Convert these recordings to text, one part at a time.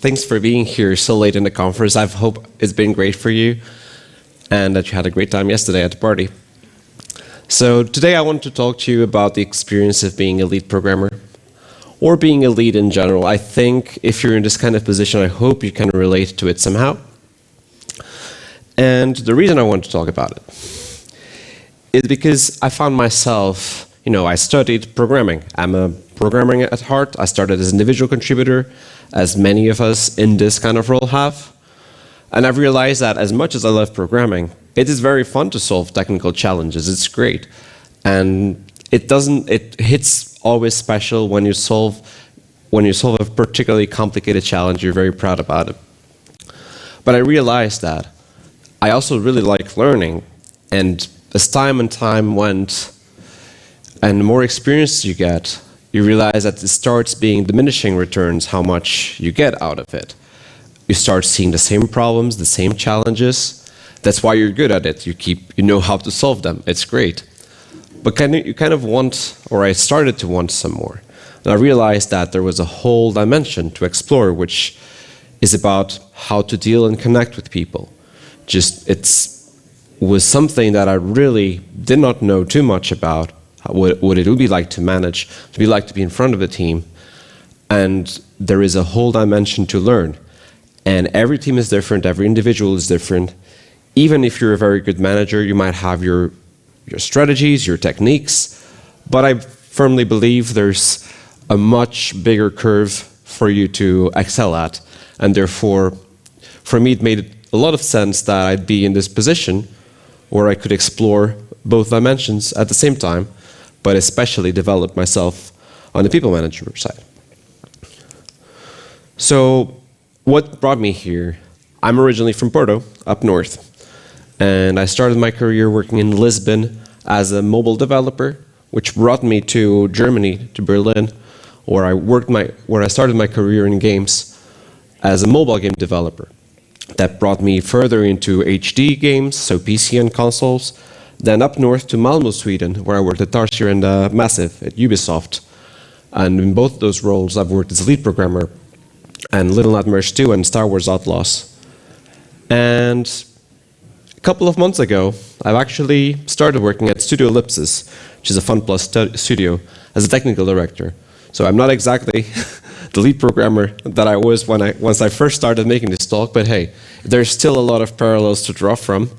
thanks for being here so late in the conference. I hope it's been great for you and that you had a great time yesterday at the party. So today I want to talk to you about the experience of being a lead programmer or being a lead in general. I think if you're in this kind of position, I hope you can relate to it somehow. And the reason I want to talk about it is because I found myself, I studied programming. I'm a programmer at heart. I started as an individual contributor, as many of us in this kind of role have. And I've realized that as much as I love programming, it is very fun to solve technical challenges. It's great. And it hits always special when you solve a particularly complicated challenge. You're very proud about it. But I realized that I also really like learning. And as time and time went, and the more experience you get, you realize that it starts being diminishing returns how much you get out of it. You start seeing the same problems, the same challenges. That's why you're good at it. You know how to solve them. It's great. But you kind of want, or I started to want some more. And I realized that there was a whole dimension to explore, which is about how to deal and connect with people. It was something that I really did not know too much about. What it would be like to manage, to be like to be in front of a team. And there is a whole dimension to learn. And every team is different, every individual is different. Even if you're a very good manager, you might have your strategies, your techniques, but I firmly believe there's a much bigger curve for you to excel at. And therefore, for me, it made a lot of sense that I'd be in this position where I could explore both dimensions at the same time, but especially develop myself on the people manager side. So what brought me here? I'm originally from Porto, up north, and I started my career working in Lisbon as a mobile developer, which brought me to Germany, to Berlin, where I started my career in games as a mobile game developer. That brought me further into HD games, so PC and consoles. Then up north to Malmö, Sweden, where I worked at Tarsier and Massive at Ubisoft. And in both those roles, I've worked as a lead programmer and Little Nightmares 2 and Star Wars Outlaws. And a couple of months ago, I've actually started working at Studio Ellipsis, which is a Fun Plus studio, as a technical director. So I'm not exactly the lead programmer that I was once I first started making this talk, but hey, there's still a lot of parallels to draw from.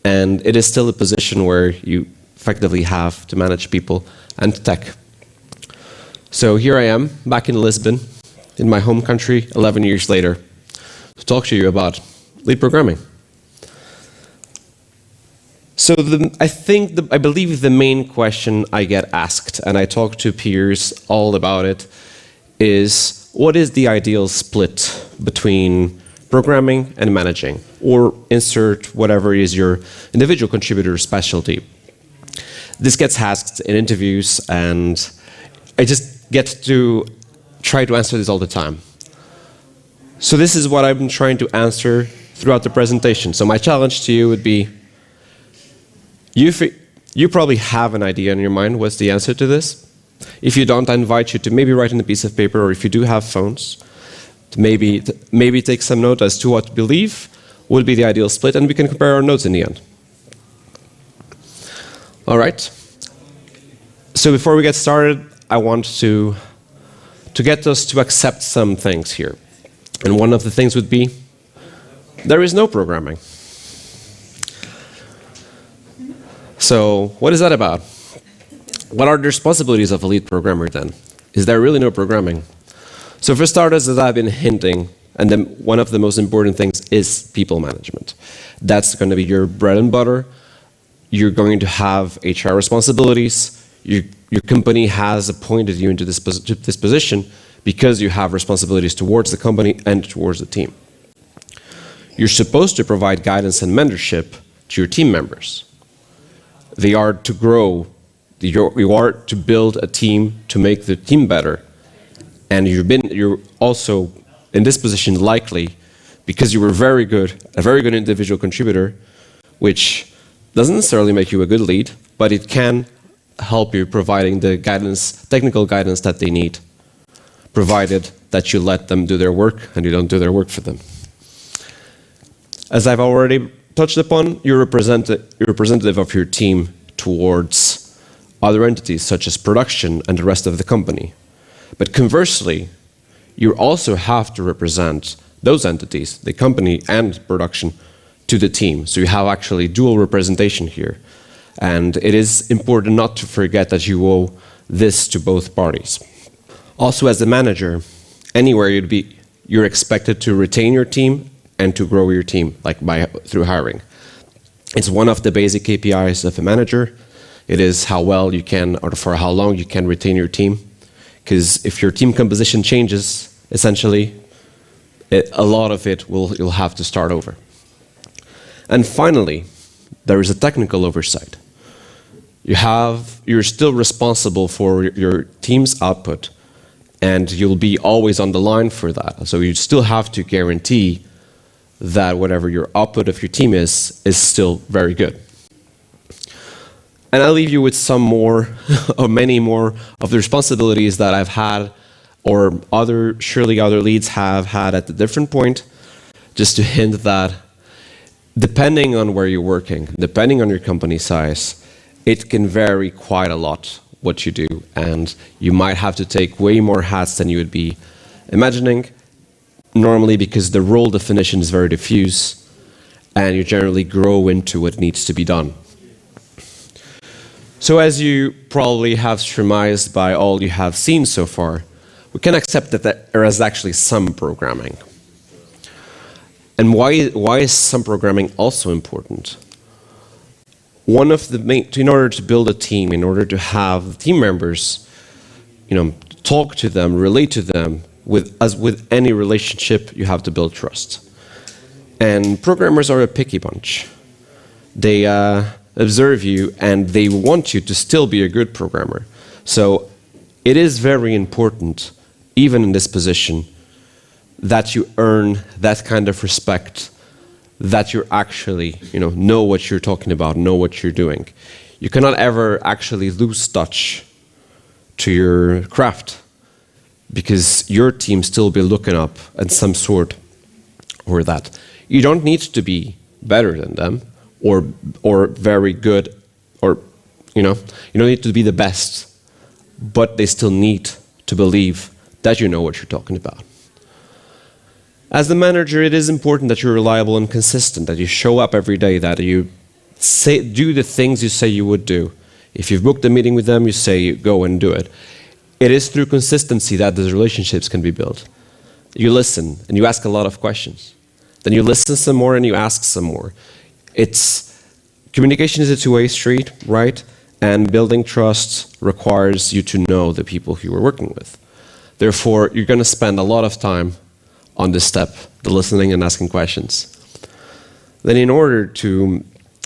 And it is still a position where you effectively have to manage people and tech. So here I am, back in Lisbon, in my home country, 11 years later, to talk to you about lead programming. So I believe the main question I get asked, and I talk to peers all about it, is what is the ideal split between programming and managing, or insert whatever is your individual contributor specialty. This gets asked in interviews, and I just get to try to answer this all the time. So this is what I've been trying to answer throughout the presentation. So my challenge to you would be, you probably have an idea in your mind what's the answer to this. If you don't, I invite you to maybe write on a piece of paper, or if you do have phones, to maybe take some note as to what to believe would be the ideal split, and we can compare our notes in the end. All right. So before we get started, I want to get us to accept some things here. And one of the things would be, there is no programming. So what is that about? What are the responsibilities of a lead programmer then? Is there really no programming? So for starters, as I've been hinting, and then one of the most important things is people management. That's going to be your bread and butter. You're going to have HR responsibilities. Your company has appointed you into this position because you have responsibilities towards the company and towards the team. You're supposed to provide guidance and mentorship to your team members. They are to grow. You are to build a team to make the team better. And you're also in this position likely because you were a very good individual contributor, which doesn't necessarily make you a good lead, but it can help you providing the guidance, technical guidance that they need, provided that you let them do their work and you don't do their work for them. As I've already touched upon, you're representative of your team towards other entities such as production and the rest of the company. But conversely, you also have to represent those entities, the company and production, to the team. So you have actually dual representation here. And it is important not to forget that you owe this to both parties. Also, as a manager, anywhere you're expected to retain your team and to grow your team, like through hiring. It's one of the basic KPIs of a manager. It is how well you can, or for how long you can retain your team. Because if your team composition changes, essentially, a lot of it you'll have to start over. And finally, there is a technical oversight. You're still responsible for your team's output, and you'll be always on the line for that. So you still have to guarantee that whatever your output of your team is still very good. And I'll leave you with some more, or many more, of the responsibilities that I've had, or surely other leads have had at a different point, just to hint that depending on where you're working, depending on your company size, it can vary quite a lot what you do, and you might have to take way more hats than you would be imagining, normally because the role definition is very diffuse, and you generally grow into what needs to be done. So as you probably have surmised by all you have seen so far, we can accept that there is actually some programming. And why is some programming also important? One of the main, in order to build a team, in order to have team members, talk to them, relate to them, as with any relationship, you have to build trust. And programmers are a picky bunch. They observe you and they want you to still be a good programmer. So it is very important, even in this position, that you earn that kind of respect, that you actually know what you're talking about, know what you're doing. You cannot ever actually lose touch to your craft, because your team still be looking up at some sort or that. You don't need to be better than them or very good, or you don't need to be the best, but they still need to believe that you know what you're talking about. As the manager, it is important that you're reliable and consistent, that you show up every day, that you do the things you say you would do. If you've booked a meeting with them, you say you go and do it. It is through consistency that those relationships can be built. You listen and you ask a lot of questions. Then you listen some more and you ask some more. Communication is a two-way street, right? And building trust requires you to know the people who you're working with. Therefore, you're going to spend a lot of time on this step, the listening and asking questions. Then in order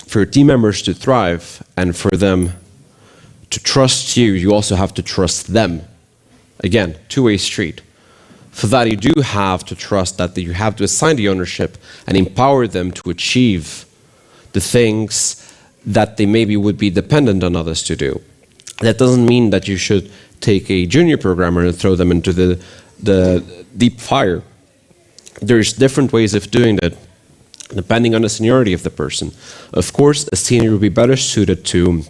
for your team members to thrive and for them to trust you, you also have to trust them. Again, two-way street. For that, you do have to trust that you have to assign the ownership and empower them to achieve the things that they maybe would be dependent on others to do. That doesn't mean that you should take a junior programmer and throw them into the deep fire. There's different ways of doing that, depending on the seniority of the person. Of course, a senior would be better suited to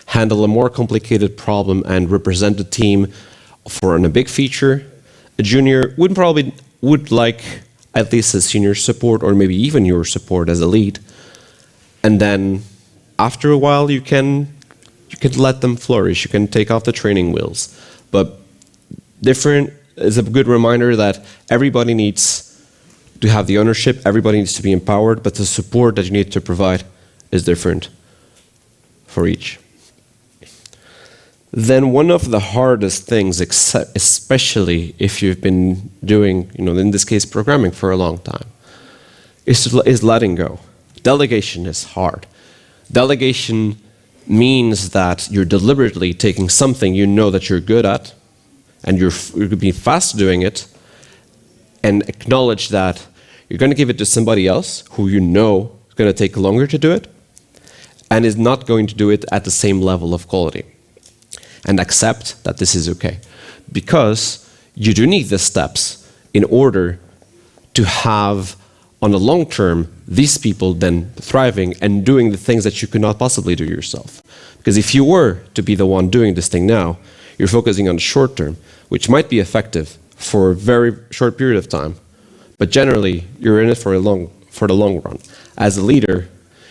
handle a more complicated problem and represent the team for a big feature. A junior would like at least a senior support, or maybe even your support as a lead. And then after a while, you can let them flourish. You can take off the training wheels. But different is a good reminder that everybody needs to have the ownership, everybody needs to be empowered, but the support that you need to provide is different for each. Then one of the hardest things, especially if you've been doing, in this case, programming for a long time, is letting go. Delegation is hard. Delegation means that you're deliberately taking something you know that you're good at, and you're going to be fast doing it, and acknowledge that you're going to give it to somebody else who you know is going to take longer to do it, and is not going to do it at the same level of quality. And accept that this is okay. Because you do need the steps in order to have, on the long term, these people then thriving and doing the things that you could not possibly do yourself. Because if you were to be the one doing this thing now, you're focusing on the short term, which might be effective for a very short period of time, but generally, you're in it for the long run. As a leader,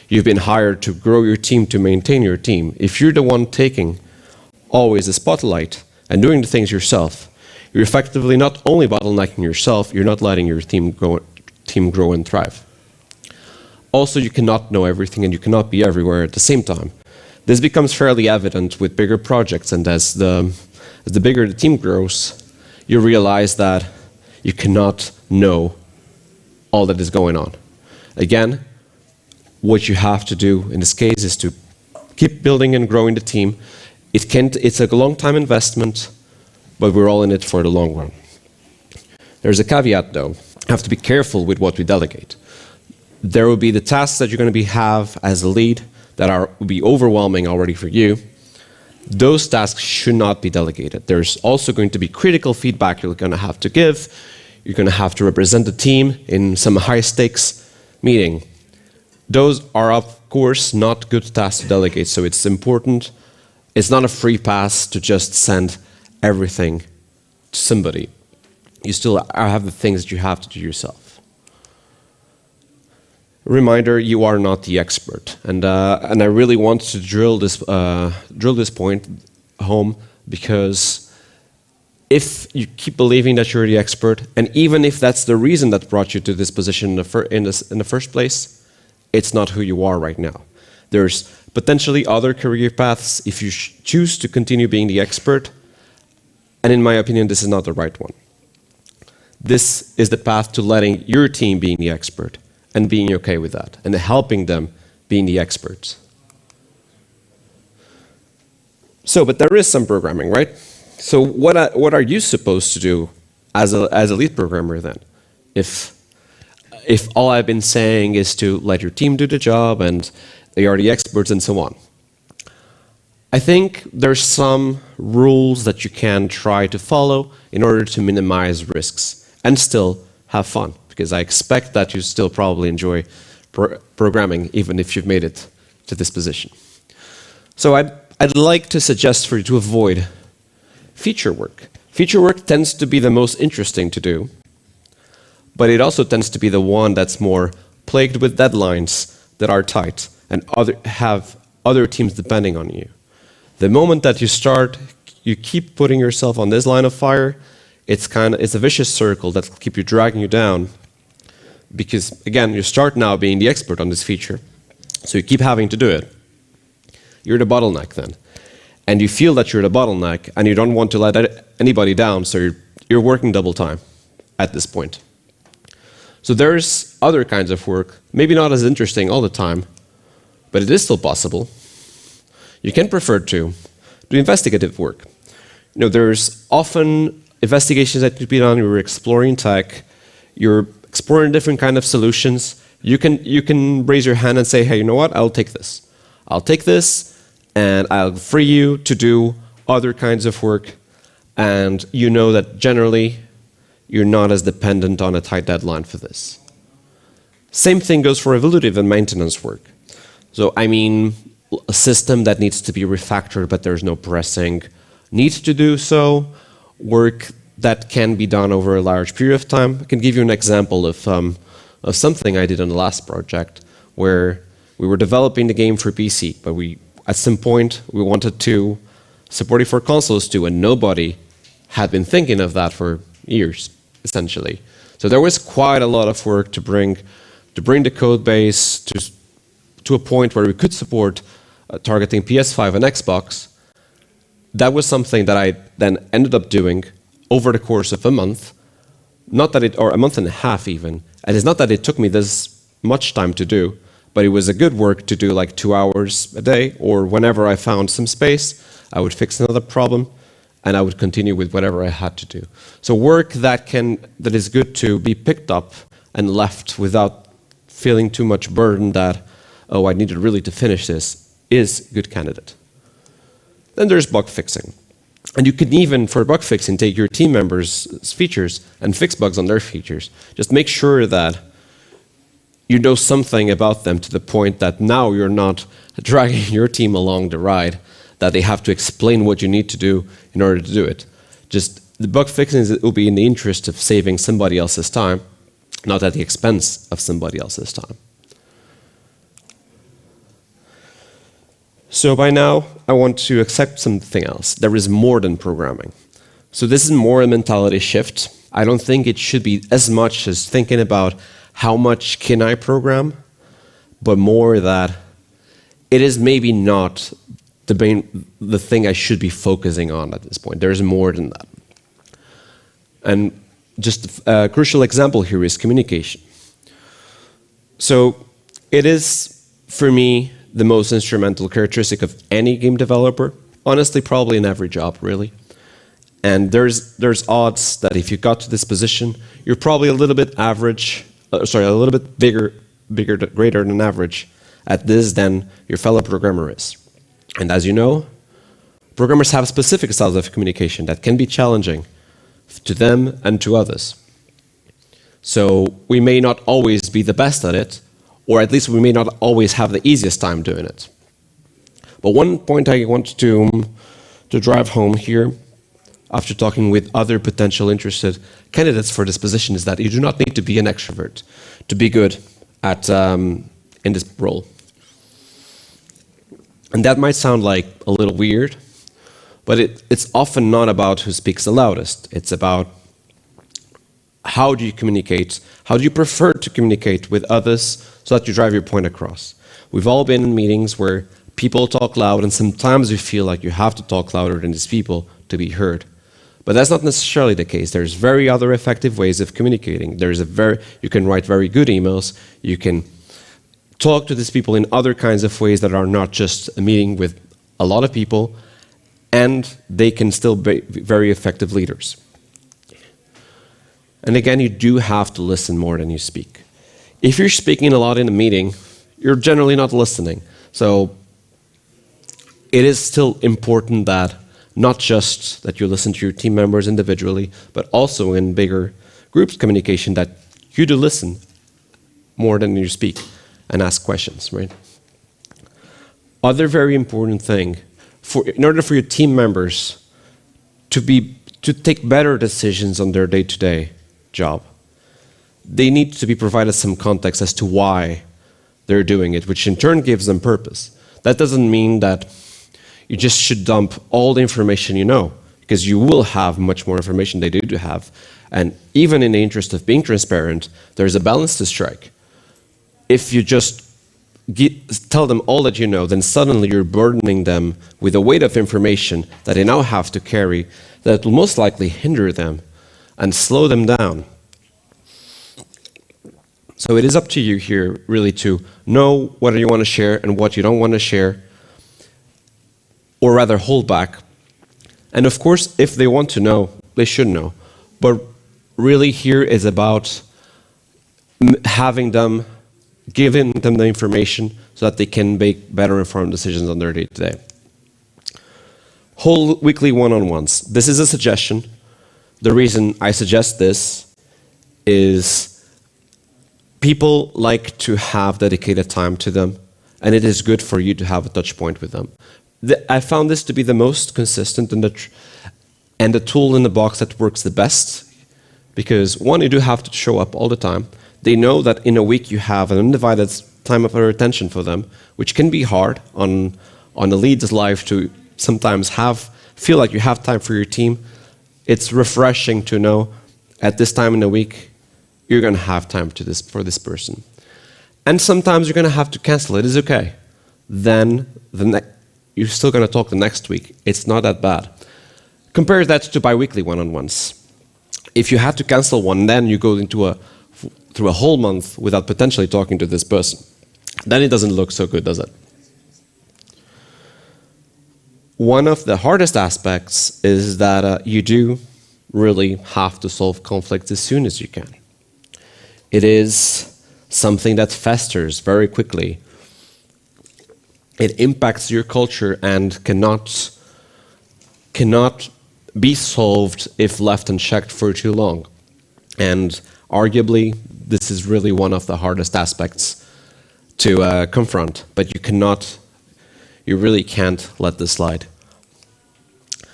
you've been hired to grow your team, to maintain your team. If you're the one taking always the spotlight and doing the things yourself, you're effectively not only bottlenecking yourself, you're not letting your team grow and thrive. Also, you cannot know everything and you cannot be everywhere at the same time. This becomes fairly evident with bigger projects, and as the bigger the team grows, you realize that you cannot know all that is going on. Again, what you have to do in this case is to keep building and growing the team. It's a long time investment, but we're all in it for the long run. There's a caveat though. You have to be careful with what we delegate. There will be the tasks that you're going to have as a lead that will be overwhelming already for you. Those tasks should not be delegated. There's also going to be critical feedback you're going to have to give. You're going to have to represent the team in some high-stakes meeting. Those are, of course, not good tasks to delegate, so it's important. It's not a free pass to just send everything to somebody. You still have the things that you have to do yourself. Reminder, you are not the expert. And I really want to drill this point home, because if you keep believing that you're the expert, and even if that's the reason that brought you to this position in the first place, it's not who you are right now. There's potentially other career paths if you choose to continue being the expert, and in my opinion, this is not the right one. This is the path to letting your team being the expert and being okay with that, and helping them being the experts. So, but there is some programming, right? So what are you supposed to do as a lead programmer then? If all I've been saying is to let your team do the job and they are the experts and so on. I think there's some rules that you can try to follow in order to minimize risks and still have fun, because I expect that you still probably enjoy programming even if you've made it to this position. So I'd like to suggest for you to avoid feature work. Feature work tends to be the most interesting to do, but it also tends to be the one that's more plagued with deadlines that are tight and have other teams depending on you. The moment that you start, you keep putting yourself on this line of fire, it's a vicious circle that will keep you dragging you down, because again, you start now being the expert on this feature, so you keep having to do it. You're the bottleneck then. And you feel that you're the bottleneck, and you don't want to let anybody down, so you're working double time at this point. So there's other kinds of work, maybe not as interesting all the time, but it is still possible. You can prefer to do investigative work. You know, there's often investigations that could be done. You're exploring tech, you're exploring different kind of solutions. You can raise your hand and say, hey, you know what? I'll take this. I'll take this, and I'll free you to do other kinds of work, and you know that generally you're not as dependent on a tight deadline for this. Same thing goes for evolutive and maintenance work. So I mean, a system that needs to be refactored but there's no pressing need to do so, work that can be done over a large period of time. I can give you an example of something I did on the last project where we were developing the game for PC, but at some point, we wanted to support it for consoles too, and nobody had been thinking of that for years, essentially. So there was quite a lot of work to bring the code base to a point where we could support targeting PS5 and Xbox. That was something that I then ended up doing over the course of a month, or a month and a half even. And it's not that it took me this much time to do, but it was a good work to do like 2 hours a day, or whenever I found some space, I would fix another problem, and I would continue with whatever I had to do. So work that is good to be picked up and left without feeling too much burden that, oh, I needed really to finish this, is a good candidate. Then there's bug fixing. And you can even, for bug fixing, take your team members' features and fix bugs on their features. Just make sure that you know something about them to the point that now you're not dragging your team along the ride, that they have to explain what you need to do in order to do it. Just the bug fixing will be in the interest of saving somebody else's time, not at the expense of somebody else's time. So by now, I want to accept something else. There is more than programming. So this is more a mentality shift. I don't think it should be as much as thinking about how much can I program, but more that it is maybe not the thing I should be focusing on at this point. There's more than that. And just a crucial example here is communication. So it is, for me, the most instrumental characteristic of any game developer. Honestly, probably in every job, really. And there's odds that if you got to this position, you're probably a little bit average, a little bit greater than average at this than your fellow programmer is. And as you know, programmers have specific styles of communication that can be challenging to them and to others. So we may not always be the best at it, or at least we may not always have the easiest time doing it. But one point I want to drive home here, after talking with other potential interested candidates for this position, is that you do not need to be an extrovert to be good at in this role. And that might sound like a little weird, but it's often not about who speaks the loudest. It's about how do you communicate, how do you prefer to communicate with others so that you drive your point across. We've all been in meetings where people talk loud, and sometimes you feel like you have to talk louder than these people to be heard. But that's not necessarily the case. There's very other effective ways of communicating. You can write very good emails, you can talk to these people in other kinds of ways that are not just a meeting with a lot of people, and they can still be very effective leaders. And again, you do have to listen more than you speak. If you're speaking a lot in a meeting, you're generally not listening. So it is still important that not just that you listen to your team members individually, but also in bigger groups communication that you do listen more than you speak and ask questions, right? Other very important thing, in order for your team members to take better decisions on their day-to-day job, they need to be provided some context as to why they're doing it, which in turn gives them purpose. That doesn't mean that you just should dump all the information you know, because you will have much more information they do have. And even in the interest of being transparent, there's a balance to strike. If you just tell them all that you know, then suddenly you're burdening them with a weight of information that they now have to carry that will most likely hinder them and slow them down. So it is up to you here really to know what you want to share and what you don't want to share, or rather hold back. And of course, if they want to know, they should know. But really here is about giving them the information so that they can make better informed decisions on their day-to-day. Whole weekly one-on-ones. This is a suggestion. The reason I suggest this is people like to have dedicated time to them, and it is good for you to have a touch point with them. I found this to be the most consistent and the tool in the box that works the best, because one, you do have to show up all the time. They know that in a week you have an undivided time of their attention for them, which can be hard on a lead's life to sometimes feel like you have time for your team. It's refreshing to know at this time in the week you're going to have time for this person. And sometimes you're going to have to cancel. It is okay. Then you're still going to talk the next week. It's not that bad. Compare that to bi-weekly one-on-ones. If you have to cancel one, then you go through a whole month without potentially talking to this person. Then it doesn't look so good, does it? One of the hardest aspects is that you do really have to solve conflicts as soon as you can. It is something that festers very quickly. It impacts your culture and cannot be solved if left unchecked for too long. And arguably, this is really one of the hardest aspects to confront, but you really can't let this slide.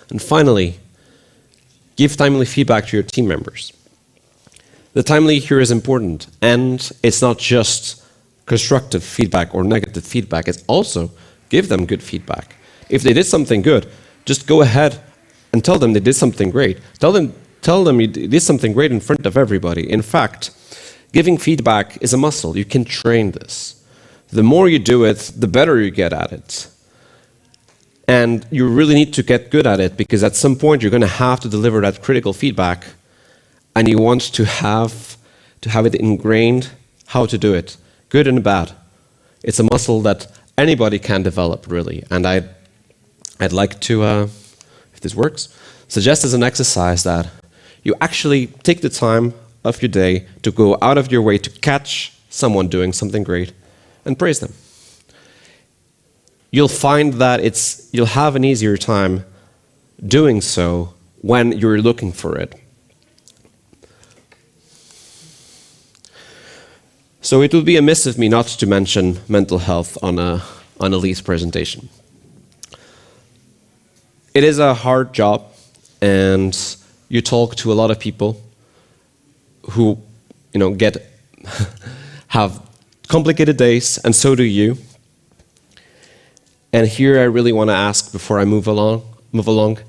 And finally, give timely feedback to your team members. The timely here is important, and it's not just constructive feedback or negative feedback, it's also give them good feedback. If they did something good, just go ahead and tell them they did something great. Tell them you did something great in front of everybody. In fact, giving feedback is a muscle. You can train this. The more you do it, the better you get at it. And you really need to get good at it, because at some point you're going to have to deliver that critical feedback, and you want to have it ingrained how to do it, good and bad. It's a muscle that anybody can develop, really. And I'd like to, if this works, suggest as an exercise that you actually take the time of your day to go out of your way to catch someone doing something great and praise them. You'll find that you'll have an easier time doing so when you're looking for it. So it would be amiss of me not to mention mental health on a lead presentation. It is a hard job, and you talk to a lot of people who, have complicated days, and so do you. And here I really want to ask, before I move along,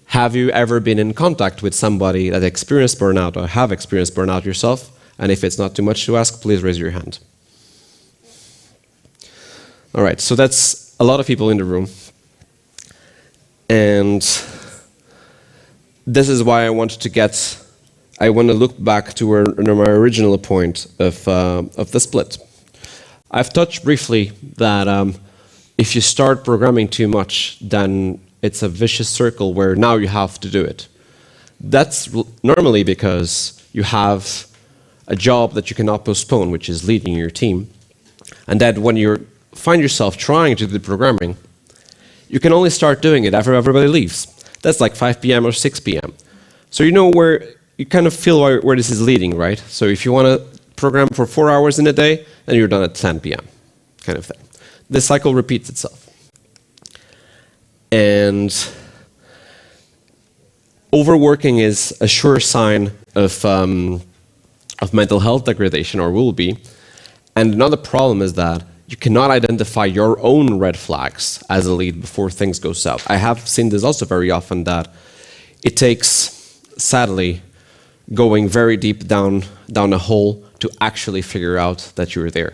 have you ever been in contact with somebody that experienced burnout or have experienced burnout yourself? And if it's not too much to ask, please raise your hand. All right, so that's a lot of people in the room. And this is why I want to look back to my original point of the split. I've touched briefly that if you start programming too much, then it's a vicious circle where now you have to do it. That's normally because you have a job that you cannot postpone, which is leading your team. And that when you find yourself trying to do the programming, you can only start doing it after everybody leaves. That's like 5 p.m. or 6 p.m. So you kind of feel where this is leading, right? So if you want to program for 4 hours in a day, then you're done at 10 p.m. kind of thing. This cycle repeats itself. And overworking is a sure sign of mental health degradation, or will be. And another problem is that you cannot identify your own red flags as a lead before things go south. I have seen this also very often, that it takes, sadly, going very deep down a hole to actually figure out that you're there.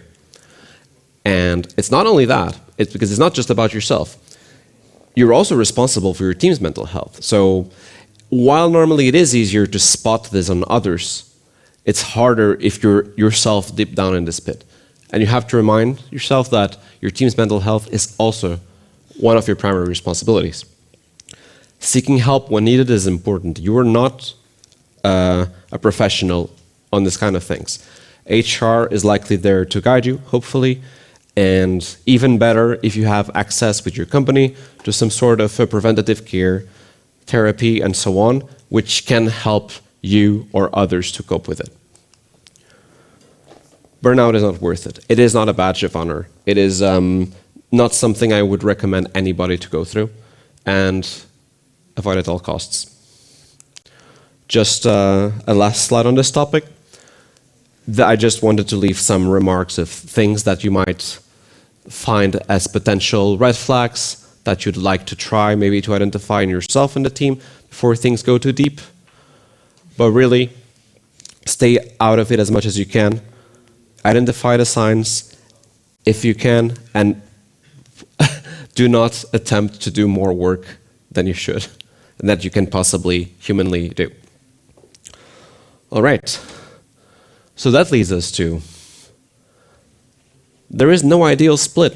And it's not only that, it's because it's not just about yourself. You're also responsible for your team's mental health. So while normally it is easier to spot this on others, it's harder if you're yourself deep down in this pit. And you have to remind yourself that your team's mental health is also one of your primary responsibilities. Seeking help when needed is important. You are not a professional on this kind of things. HR is likely there to guide you, hopefully, and even better if you have access with your company to some sort of preventative care, therapy, and so on, which can help you or others to cope with it. Burnout is not worth it. It is not a badge of honor. It is not something I would recommend anybody to go through, and avoid at all costs. Just a last slide on this topic. I just wanted to leave some remarks of things that you might find as potential red flags that you'd like to try, maybe to identify in yourself and the team before things go too deep. But really, stay out of it as much as you can. Identify the signs if you can, and do not attempt to do more work than you should, and that you can possibly humanly do. All right. So that leads us to, there is no ideal split.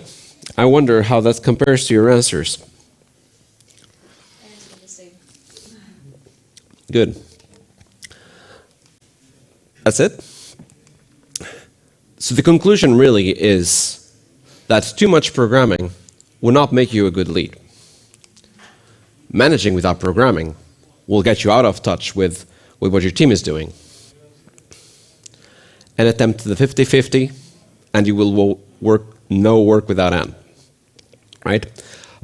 I wonder how that compares to your answers. The same. Good. That's it? So the conclusion really is that too much programming will not make you a good lead. Managing without programming will get you out of touch with what your team is doing. And attempt the 50-50, and you will work without end, right?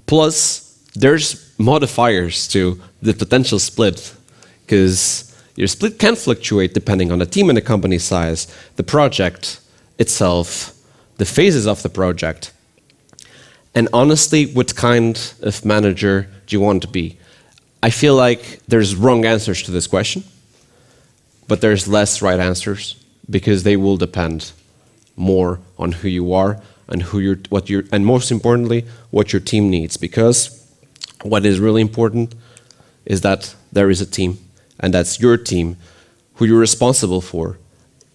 Plus, there's modifiers to the potential split, because your split can fluctuate depending on the team and the company size, the project itself, the phases of the project. And honestly, what kind of manager do you want to be? I feel like there's wrong answers to this question, but there's less right answers, because they will depend more on who you are and and most importantly, what your team needs. Because what is really important is that there is a team, and that's your team who you're responsible for.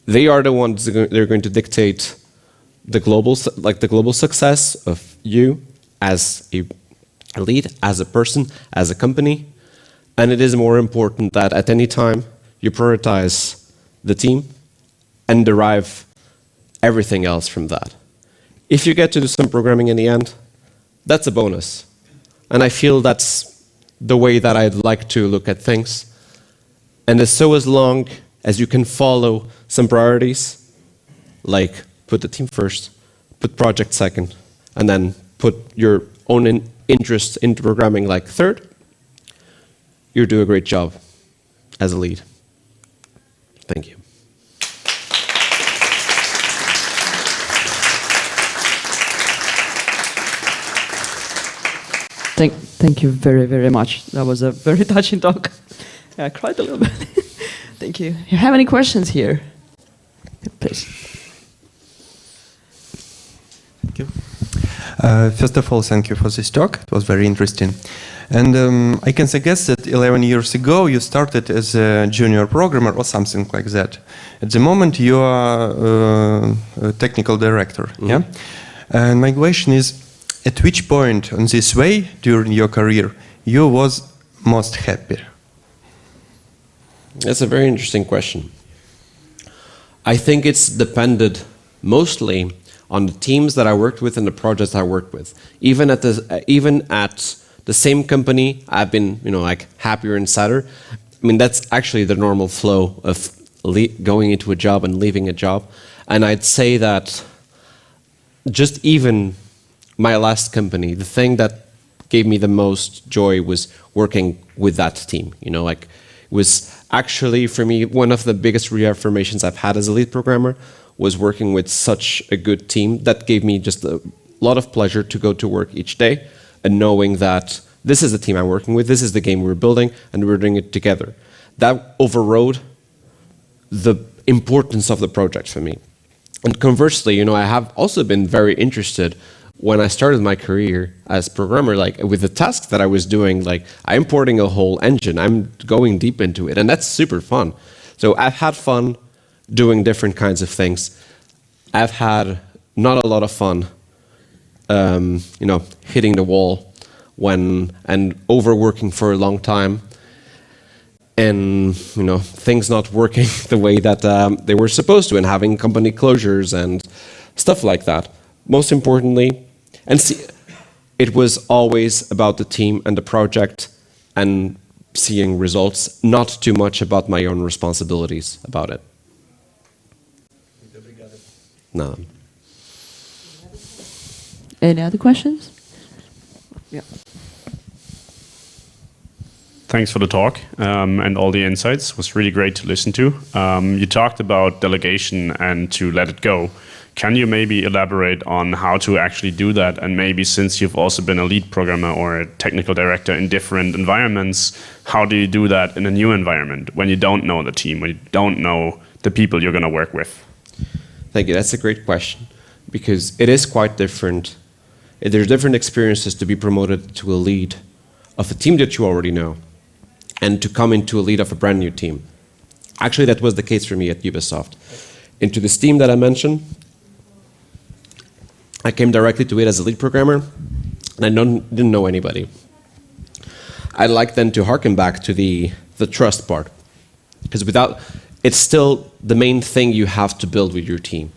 They are the ones they're going to dictate the global success of you as a lead, as a person, as a company. And it is more important that at any time you prioritize the team and derive everything else from that. If you get to do some programming in the end, that's a bonus. And I feel that's the way that I'd like to look at things. And so as long as you can follow some priorities, like put the team first, put project second, and then put your own interest into programming like third, you do a great job as a lead. Thank you. Thank you very, very much. That was a very touching talk. I cried a little bit. Thank you. You have any questions here? Please. Thank you. First of all, thank you for this talk. It was very interesting. And I can guess that 11 years ago you started as a junior programmer or something like that. At the moment you are a technical director. Mm-hmm. Yeah. And my question is, at which point on this way during your career you was most happy? That's a very interesting question. I think it's depended mostly on the teams that I worked with and the projects I worked with. Even at the same company, I've been, like happier and sadder. I mean, that's actually the normal flow of going into a job and leaving a job. And I'd say that just even my last company, the thing that gave me the most joy was working with that team. It was actually, for me, one of the biggest reaffirmations I've had as a lead programmer was working with such a good team that gave me just a lot of pleasure to go to work each day and knowing that this is the team I'm working with, this is the game we're building, and we're doing it together. That overrode the importance of the project for me. And conversely, I have also been very interested when I started my career as programmer, with the tasks that I was doing, I'm importing a whole engine, I'm going deep into it, and that's super fun. So I've had fun doing different kinds of things. I've had not a lot of fun, hitting the wall and overworking for a long time, and things not working the way that they were supposed to, and having company closures and stuff like that. Most importantly, it was always about the team and the project and seeing results, not too much about my own responsibilities about it. No. Any other questions? Yeah. Thanks for the talk and all the insights. It was really great to listen to. You talked about delegation and to let it go. Can you maybe elaborate on how to actually do that? And maybe since you've also been a lead programmer or a technical director in different environments, how do you do that in a new environment when you don't know the team, when you don't know the people you're going to work with? Thank you. That's a great question, because it is quite different. There's different experiences to be promoted to a lead of a team that you already know and to come into a lead of a brand new team. Actually, that was the case for me at Ubisoft. Into this team that I mentioned, I came directly to it as a lead programmer, and I didn't know anybody. I'd like then to harken back to the trust part, because it's still the main thing you have to build with your team.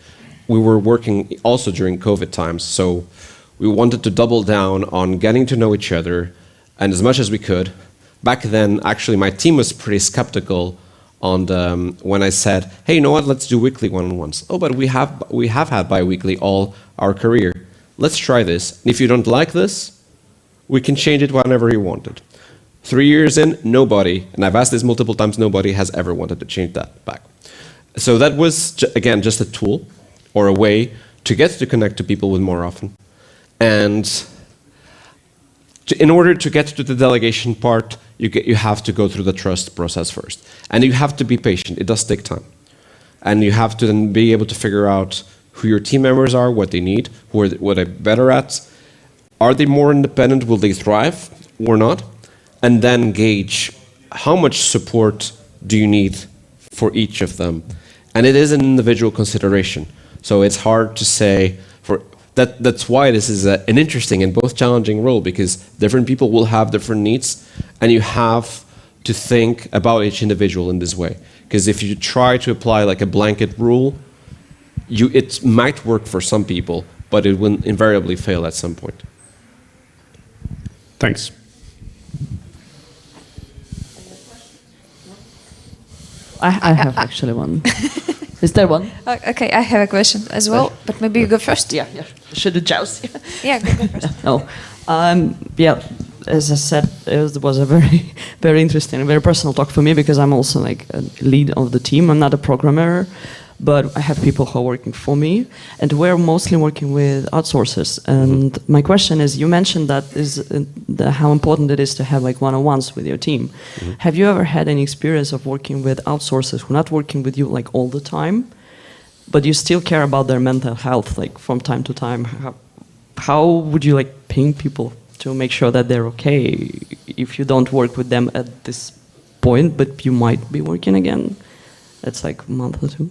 We were working also during COVID times, so we wanted to double down on getting to know each other, and as much as we could, back then, actually, my team was pretty skeptical on when I said, hey, you know what, let's do weekly one-on-ones. Oh, but we have had bi-weekly all our career. Let's try this. And if you don't like this, we can change it whenever you want it. 3 years in, nobody, and I've asked this multiple times, nobody has ever wanted to change that back. So that was, again, just a tool or a way to get to connect to people with more often. And in order to get to the delegation part, you have to go through the trust process first. And you have to be patient. It does take time. And you have to then be able to figure out who your team members are, what they need, what they're better at. Are they more independent? Will they thrive or not? And then gauge how much support do you need for each of them. And it is an individual consideration. So it's hard to say, that's why this is an interesting and both challenging role, because different people will have different needs, and you have to think about each individual in this way. Because if you try to apply like a blanket rule, it might work for some people, but it will invariably fail at some point. Thanks. I have actually one. Is there one? Okay, I have a question as well, but maybe you go first. Yeah. Should it joust? Yeah, go first. No. Yeah, as I said, it was a very, very interesting, very personal talk for me, because I'm also like a lead of the team. I'm not a programmer, but I have people who are working for me, and we're mostly working with outsourcers. And my question is, you mentioned that how important it is to have like one-on-ones with your team. Have you ever had any experience of working with outsourcers who are not working with you like all the time, but you still care about their mental health like from time to time? How would you like ping people to make sure that they're okay if you don't work with them at this point, but you might be working again? It's like a month or two.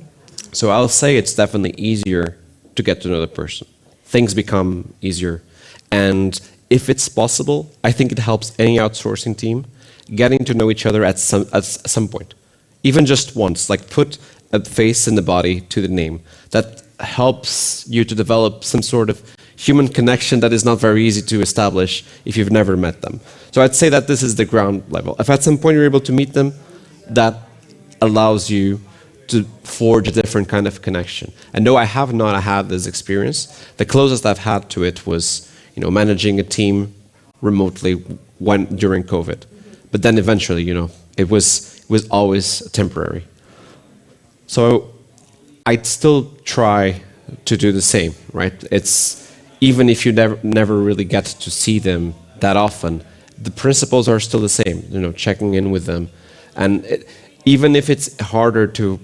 So I'll say it's definitely easier to get to know the person. Things become easier. And if it's possible, I think it helps any outsourcing team getting to know each other at some point. Even just once, like put a face and the body to the name. That helps you to develop some sort of human connection that is not very easy to establish if you've never met them. So I'd say that this is the ground level. If at some point you're able to meet them, that allows you to forge a different kind of connection. And no, I have not had this experience. The closest I've had to it was, managing a team remotely during COVID. But then eventually, it was always temporary. So I'd still try to do the same, right? It's even if you never really get to see them that often, the principles are still the same. Checking in with them, and even if it's harder to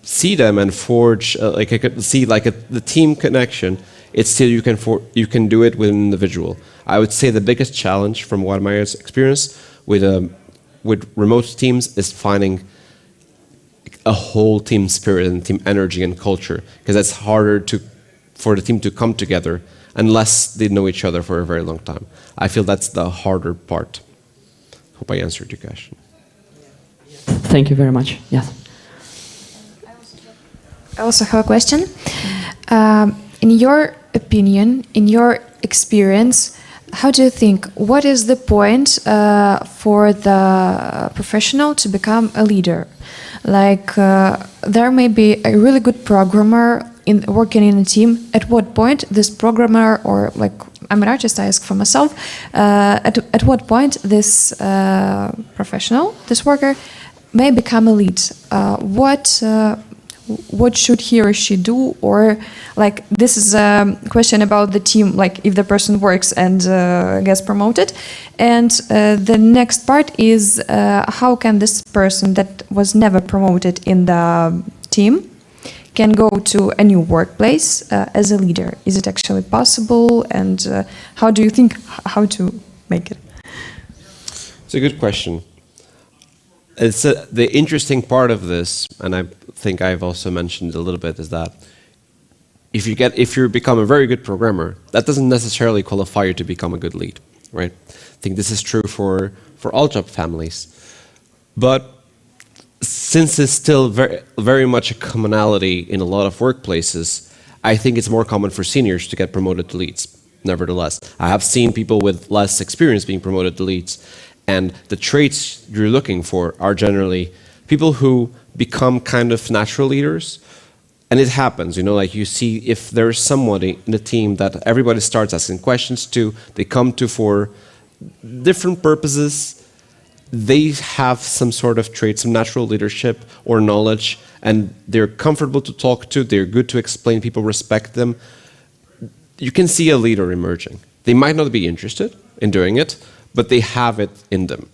see them and forge the team connection, it's still you can do it with an individual. I would say the biggest challenge from what my experience with remote teams is finding a whole team spirit and team energy and culture, because it's harder for the team to come together unless they know each other for a very long time. I feel that's the harder part. Hope I answered your question. Thank you very much. Yes. I also have a question. In your opinion, in your experience, how do you think, what is the point for the professional to become a leader? Like, there may be a really good programmer working in a team. At what point this programmer, or like, I'm an artist, I ask for myself, at what point this professional, this worker, may become a lead? What should he or she do? Or like, this is a question about the team, like if the person works and gets promoted. And the next part is how can this person that was never promoted in the team can go to a new workplace as a leader? Is it actually possible? And how do you think how to make it? It's a good question. It's the interesting part of this, and I think I've also mentioned a little bit, is that if you become a very good programmer, that doesn't necessarily qualify you to become a good lead, right? I think this is true for all job families. But since it's still very, very much a commonality in a lot of workplaces, I think it's more common for seniors to get promoted to leads, nevertheless. I have seen people with less experience being promoted to leads. And the traits you're looking for are generally people who become kind of natural leaders. And it happens, you know, like you see if there's somebody in the team that everybody starts asking questions to, they come to for different purposes, they have some sort of trait, some natural leadership or knowledge, and they're comfortable to talk to, they're good to explain, people respect them. You can see a leader emerging. They might not be interested in doing it, but they have it in them.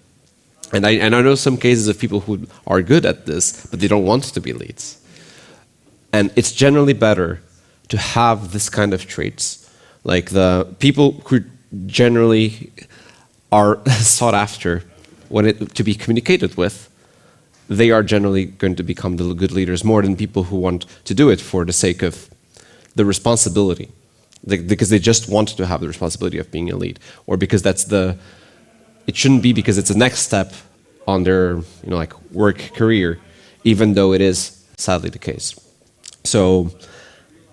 And I know some cases of people who are good at this, but they don't want to be leads. And it's generally better to have this kind of traits. Like the people who generally are sought after to be communicated with, they are generally going to become the good leaders more than people who want to do it for the sake of the responsibility. Because they just want to have the responsibility of being a lead. Or because it shouldn't be because it's a next step on their like work career, even though it is sadly the case. So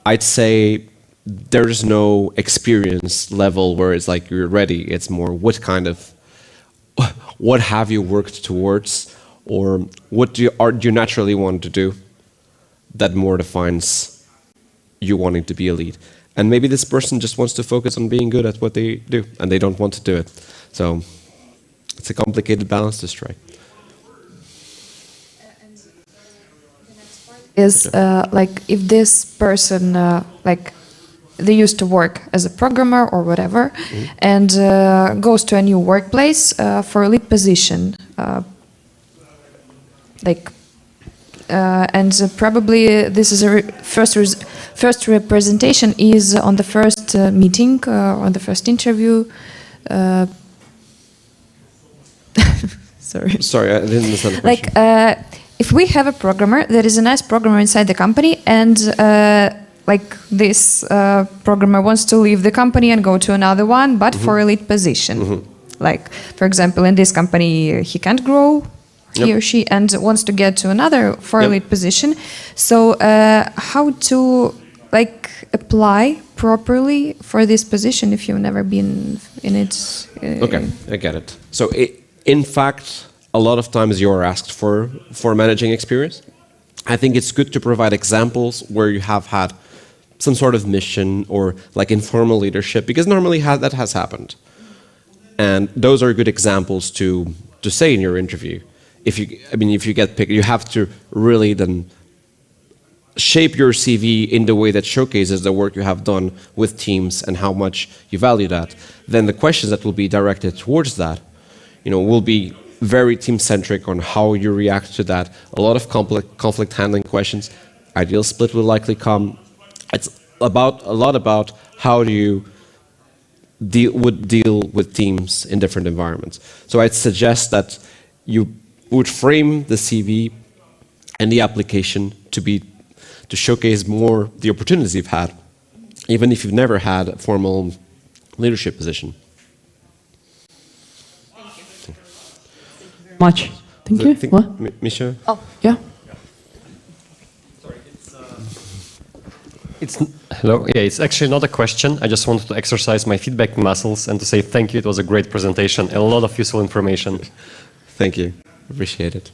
I'd say there's no experience level where it's like you're ready. It's more what have you worked towards, or what do you naturally want to do that more defines you wanting to be a lead. And maybe this person just wants to focus on being good at what they do, and they don't want to do it. So it's a complicated balance to strike. Is like if this person like they used to work as a programmer or whatever, and goes to a new workplace for a lead position, and probably this is a first representation is on the first meeting, on the first interview. Sorry, I didn't understand the question. If we have a programmer that is a nice programmer inside the company, and like this programmer wants to leave the company and go to another one, but for a lead position. Like, for example, in this company, he can't grow, he or she, and wants to get to another for a lead position. So how to like apply properly for this position if you've never been in it? Okay, I get it. So in fact, a lot of times you are asked for managing experience. I think it's good to provide examples where you have had some sort of mission or like informal leadership, because normally that has happened. And those are good examples to say in your interview. If you get picked, you have to really then shape your CV in the way that showcases the work you have done with teams and how much you value that. Then the questions that will be directed towards that, will be very team-centric on how you react to that. A lot of conflict handling questions. Ideal split will likely come. It's a lot about how do you deal with teams in different environments. So I'd suggest that you would frame the CV and the application to showcase more the opportunities you've had, even if you've never had a formal leadership position. Much. Thank you. What? Misha? Oh, yeah. Sorry, hello. Yeah, it's actually not a question. I just wanted to exercise my feedback muscles and to say thank you. It was a great presentation, a lot of useful information. Thank you. Appreciate it.